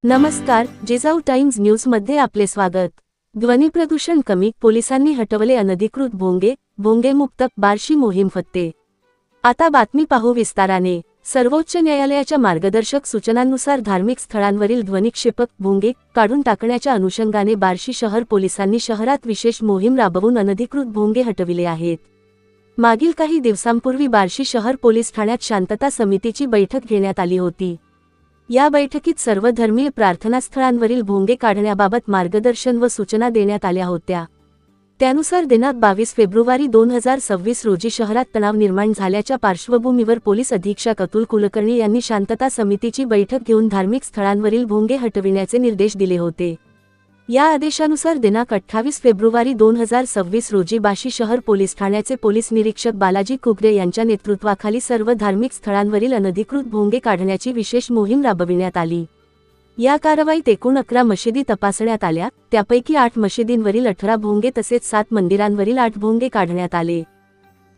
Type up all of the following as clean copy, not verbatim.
नमस्कार, जिजाऊ टाइम्स न्यूजमध्ये आपले स्वागत। ध्वनी प्रदूषण कमी, पोलिसांनी हटवले अनधिकृत भोंगे मुक्त, बार्शी मोहीम फत्ते। आता बातमी पाहू विस्ताराने। सर्वोच्च न्यायालयाच्या मार्गदर्शक सूचनांनुसार धार्मिक स्थळांवरील ध्वनिक्षेपक भोंगे काढून टाकण्याच्या अनुषंगाने बार्शी शहर पोलिसांनी शहरात विशेष मोहीम राबवून अनधिकृत भोंगे हटविले आहेत। मागील काही दिवसांपूर्वी बार्शी शहर पोलीस ठाण्यात शांतता समितीची बैठक घेण्यात आली होती। या बैठकीत सर्व धर्मीय प्रार्थनास्थळांवरील भोंगे काढण्याबाबत मार्गदर्शन व सूचना देण्यात आल्या होत्या। त्यानुसार दिनांक 22 फेब्रुवारी 2026 रोजी शहरात तणाव निर्माण झाल्याच्या पार्श्वभूमीवर पोलीस अधीक्षक अतुल कुलकर्णी यांनी शांतता समितीची बैठक घेऊन धार्मिक स्थळांवरील भोंगे हटविण्याचे निर्देश दिले होते। या आदेशानुसार दिनांक 28 फेब्रुवारी 2026 रोजी बार्शी शहर पोलीस ठाण्याचे पोलीस निरीक्षक बालाजी कुगरे यांच्या नेतृत्वाखाली सर्व धार्मिक स्थळांवरील अनधिकृत भोंगे काढण्याची विशेष मोहीम राबविण्यात आली। या कारवाईत एकूण 11 मशिदी तपासण्यात आल्या, त्यापैकी 8 मशिदींवरील 18 भोंगे तसेच 7 मंदिरांवरील 8 भोंगे काढण्यात आले।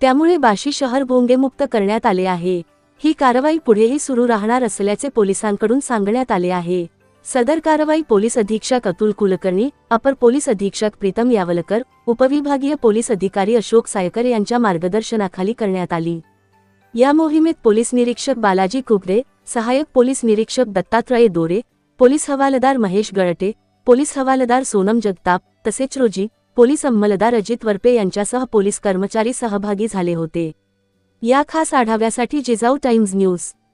त्यामुळे बार्शी शहर भोंगेमुक्त करण्यात आले आहे। ही कारवाई पुढेही सुरू राहणार असल्याचे पोलिसांकडून सांगण्यात आले आहे। सदर कारवाई पोलीस अधीक्षक अतुल कुलकर्णी, अपर पोलीस अधीक्षक प्रीतम यावलकर, उपविभागीय पोलीस अधिकारी अशोक सायकर यांच्या मार्गदर्शनाखाली करण्यात आली। या मोहिमेत पोलीस निरीक्षक बालाजी कुगरे, सहाय्यक पोलीस निरीक्षक दत्तात्रय दोरे, पोलीस हवालदार महेश गळटे, पोलीस हवालदार सोनम जगताप तसेच रोजी पोलीस अंमलदार अजित वरपे यांच्यासह पोलीस कर्मचारी सहभागी झाले होते। या खास आढाव्यासाठी जिजाऊ टाइम्स न्यूज